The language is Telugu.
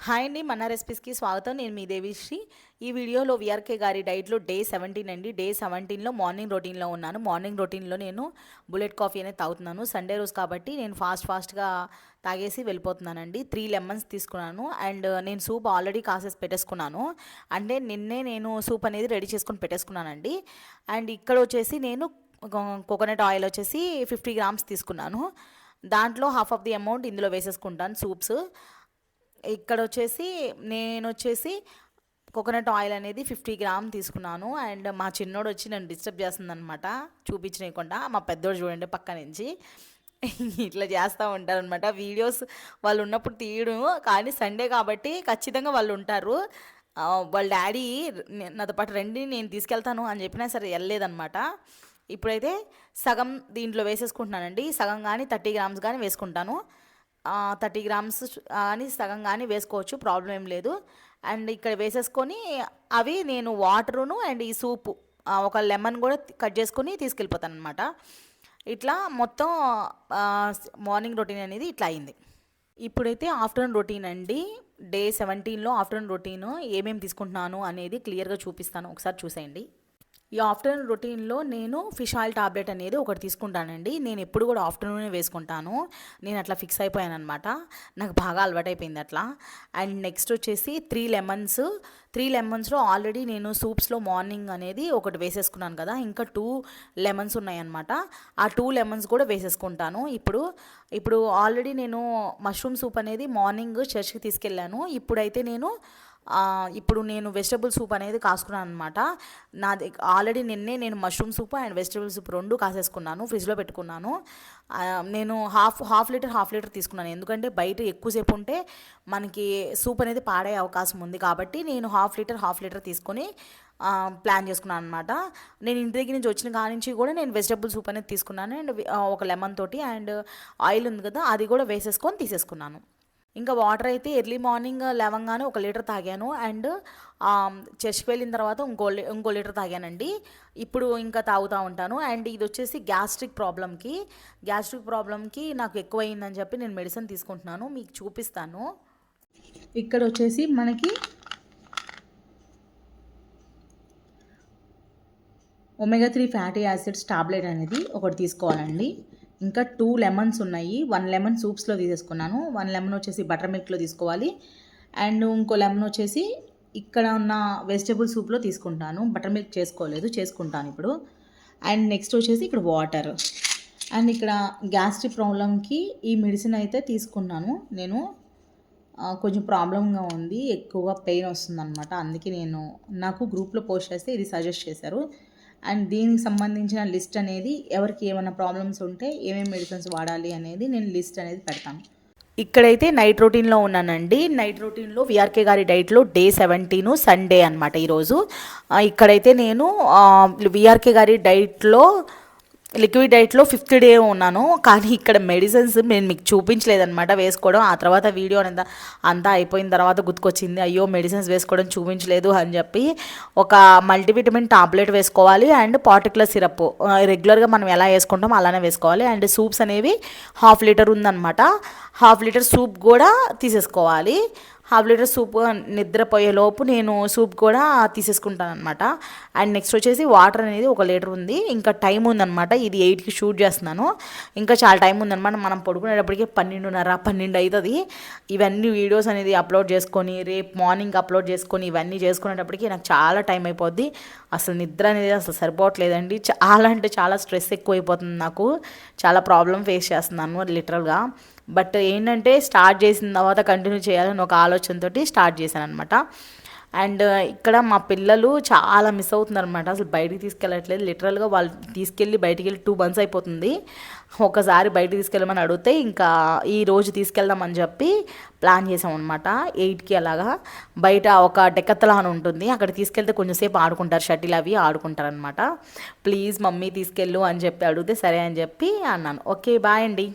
హాయ్ అండి, మన రెసిపీస్కి స్వాగతం. నేను మీ దేవిశ్రీ. ఈ వీడియోలో విఆర్కే గారి డైట్లో డే 17 అండి. డే 17లో మార్నింగ్ రొటీన్లో ఉన్నాను. మార్నింగ్ రొటీన్లో నేను బుల్లెట్ కాఫీ అనేది తాగుతున్నాను. సండే రోజు కాబట్టి నేను ఫాస్ట్గా తాగేసి వెళ్ళిపోతున్నానండి. 3 లెమన్స్ తీసుకున్నాను అండ్ నేను సూప్ ఆల్రెడీ కాసేసి పెట్టేసుకున్నాను. అంటే నిన్నే నేను సూప్ అనేది రెడీ చేసుకొని పెట్టేసుకున్నానండి. అండ్ ఇక్కడ వచ్చేసి నేను కోకోనట్ ఆయిల్ వచ్చేసి 50 గ్రామ్స్ తీసుకున్నాను. దాంట్లో హాఫ్ ఆఫ్ ది అమౌంట్ ఇందులో వేసేసుకుంటాను సూప్స్. ఇక్కడ వచ్చేసి కోకోనట్ ఆయిల్ అనేది 50 గ్రామ్ తీసుకున్నాను. అండ్ మా చిన్నోడు వచ్చి నన్ను డిస్టర్బ్ చేస్తుందనమాట, చూపించకుండా. మా పెద్దోడు చూడండి పక్క నుంచి ఇట్లా చేస్తూ ఉంటారనమాట. వీడియోస్ వాళ్ళు ఉన్నప్పుడు తీయడం, కానీ సండే కాబట్టి ఖచ్చితంగా వాళ్ళు ఉంటారు. వాళ్ళ డాడీ నాతో పాటు రండి నేను తీసుకెళ్తాను అని చెప్పినా సరే వెళ్ళలేదనమాట. ఇప్పుడైతే సగం దీంట్లో వేసేసుకుంటున్నానండి. సగం కానీ 30 గ్రామ్స్ కానీ వేసుకుంటాను. 30 గ్రామ్స్ కానీ సగం కానీ వేసుకోవచ్చు, ప్రాబ్లం ఏం లేదు. అండ్ ఇక్కడ వేసేసుకొని అవి నేను వాటరును అండ్ ఈ సూపు ఒక లెమన్ కూడా కట్ చేసుకొని తీసుకెళ్ళిపోతాను అనమాట. ఇట్లా మొత్తం మార్నింగ్ రొటీన్ అనేది ఇట్లా అయింది. ఇప్పుడైతే ఆఫ్టర్నూన్ రొటీన్ అండి. డే 17లో ఆఫ్టర్నూన్ రొటీన్ ఏమేమి తీసుకుంటున్నాను అనేది క్లియర్గా చూపిస్తాను, ఒకసారి చూసేయండి. ఈ ఆఫ్టర్నూన్ రొటీన్లో నేను ఫిష్ ఆయిల్ టాబ్లెట్ అనేది ఒకటి తీసుకుంటానండి. నేను ఎప్పుడు కూడా ఆఫ్టర్నూనే వేసుకుంటాను. నేను అట్లా ఫిక్స్ అయిపోయాను అనమాట, నాకు బాగా అలవాటైపోయింది అట్లా. అండ్ నెక్స్ట్ వచ్చేసి 3 లెమన్స్లో ఆల్రెడీ నేను సూప్స్లో మార్నింగ్ అనేది ఒకటి వేసేసుకున్నాను కదా, ఇంకా 2 లెమన్స్ ఉన్నాయన్నమాట. ఆ 2 లెమన్స్ కూడా వేసేసుకుంటాను. ఇప్పుడు ఆల్రెడీ నేను మష్రూమ్ సూప్ అనేది మార్నింగ్ చర్చ్కి తీసుకెళ్ళాను. ఇప్పుడు నేను వెజిటబుల్ సూప్ అనేది కాసుకున్నాను అనమాట. నాది ఆల్రెడీ నిన్నే నేను mushroom soup and vegetable soup 2 కాసేసుకున్నాను, ఫ్రిడ్జ్లో పెట్టుకున్నాను. నేను హాఫ్ లీటర్ తీసుకున్నాను. ఎందుకంటే బయట ఎక్కువసేపు ఉంటే మనకి సూప్ అనేది పాడే అవకాశం ఉంది కాబట్టి నేను హాఫ్ లీటర్ తీసుకొని ప్లాన్ చేసుకున్నాను అనమాట. నేను ఇంటి దగ్గర నుంచి వచ్చిన కాడి నుంచి కూడా నేను వెజిటబుల్ సూప్ అనేది తీసుకున్నాను. అండ్ ఒక లెమన్ తోటి అండ్ ఆయిల్ ఉంది కదా, అది కూడా వేసేసుకొని తీసేసుకున్నాను. ఇంకా వాటర్ అయితే ఎర్లీ మార్నింగ్ లేవంగానే 1 లీటర్ తాగాను. అండ్ చర్చ్కి వెళ్ళిన తర్వాత ఇంకో లీటర్ తాగానండి. ఇప్పుడు ఇంకా తాగుతూ ఉంటాను. అండ్ ఇది వచ్చేసి గ్యాస్ట్రిక్ ప్రాబ్లంకి నాకు ఎక్కువైందని చెప్పి నేను మెడిసిన్ తీసుకుంటున్నాను, మీకు చూపిస్తాను. ఇక్కడ వచ్చేసి మనకి ఒమేగా 3 ఫ్యాటీ యాసిడ్స్ టాబ్లెట్ అనేది ఒకటి తీసుకోవాలండి. ఇంకా 2 లెమన్స్ ఉన్నాయి. 1 లెమన్ సూప్స్లో తీసేసుకున్నాను, 1 లెమన్ వచ్చేసి బటర్ మిల్క్లో తీసుకోవాలి. అండ్ ఇంకో లెమన్ వచ్చేసి ఇక్కడ ఉన్న వెజిటబుల్ సూప్లో తీసుకుంటాను. బటర్ మిల్క్ చేసుకుంటాను ఇప్పుడు. అండ్ నెక్స్ట్ వచ్చేసి ఇక్కడ వాటర్. అండ్ ఇక్కడ గ్యాస్ట్రిక్ ప్రాబ్లంకి ఈ మెడిసిన్ అయితే తీసుకున్నాను నేను. కొంచెం ప్రాబ్లంగా ఉంది, ఎక్కువగా పెయిన్ వస్తుందన్నమాట. అందుకే నాకు గ్రూప్లో పోస్ట్ చేస్తే ఇది సజెస్ట్ చేశారు. అండ్ దీనికి సంబంధించిన లిస్ట్ అనేది ఎవరికి ఏమైనా ప్రాబ్లమ్స్ ఉంటే ఏమేమి మెడిసిన్స్ వాడాలి అనేది నేను లిస్ట్ అనేది పెడతాను. ఇక్కడైతే నైట్ రొటీన్లో ఉన్నానండి. నైట్ రొటీన్లో విఆర్కే గారి డైట్లో డే 17 సండే అనమాట ఈరోజు. ఇక్కడైతే నేను విఆర్కే గారి లిక్విడ్ డైట్లో 5th డే ఉన్నాను. కానీ ఇక్కడ మెడిసిన్స్ నేను మీకు చూపించలేదన్నమాట వేసుకోవడం. ఆ తర్వాత వీడియో అంతా అయిపోయిన తర్వాత గుర్తుకొచ్చింది, అయ్యో మెడిసిన్స్ వేసుకోవడం చూపించలేదు అని చెప్పి. ఒక మల్టీవిటమిన్ టాబ్లెట్ వేసుకోవాలి అండ్ పార్టికులర్ సిరప్ రెగ్యులర్గా మనం ఎలా వేసుకుంటామో అలానే వేసుకోవాలి. అండ్ సూప్స్ అనేవి 1/2 లీటర్ ఉందన్నమాట. 1/2 లీటర్ సూప్ కూడా తీసేసుకోవాలి. 1/2 లీటర్ సూప్ నిద్రపోయేలోపు నేను సూప్ కూడా తీసేసుకుంటాను అనమాట. అండ్ నెక్స్ట్ వచ్చేసి వాటర్ అనేది 1 లీటర్ ఉంది. ఇంకా టైం ఉందన్నమాట, ఇది 8కి షూట్ చేస్తున్నాను. ఇంకా చాలా టైం ఉందన్నమాట. మనం పడుకునేటప్పటికి 12:30 అవుతుంది. ఇవన్నీ వీడియోస్ అనేది అప్లోడ్ చేసుకొని రేపు మార్నింగ్ అప్లోడ్ చేసుకొని ఇవన్నీ చేసుకునేటప్పటికి నాకు చాలా టైం అయిపోద్ది. అసలు నిద్ర అనేది అసలు సరిపోవట్లేదండి. చాలా అంటే చాలా స్ట్రెస్ ఎక్కువైపోతుంది నాకు. చాలా ప్రాబ్లం ఫేస్ చేస్తున్నాను లిటరల్గా. బట్ ఏంటంటే స్టార్ట్ చేసిన తర్వాత కంటిన్యూ చేయాలని ఒక ఆలోచనతోటి స్టార్ట్ చేశాను అనమాట. అండ్ ఇక్కడ మా పిల్లలు చాలా మిస్ అవుతున్నారు అనమాట. అసలు బయటికి తీసుకెళ్ళట్లేదు. లిటరల్గా వాళ్ళు బయటికి వెళ్ళి 2 months అయిపోతుంది. ఒకసారి బయటికి తీసుకెళ్ళమని అడిగితే ఇంకా ఈ రోజు తీసుకెళ్దామని చెప్పి ప్లాన్ చేసాం అనమాట. 8కి అలాగా బయట ఒక డెక్కత్తలాన్ ఉంటుంది, అక్కడ తీసుకెళ్తే కొంచెంసేపు ఆడుకుంటారు, షటిల్ అవి ఆడుకుంటారు అనమాట. ప్లీజ్ మమ్మీ తీసుకెళ్ళు అని చెప్పి అడిగితే సరే అని చెప్పి అన్నాను. ఓకే, బాయ్ అండి.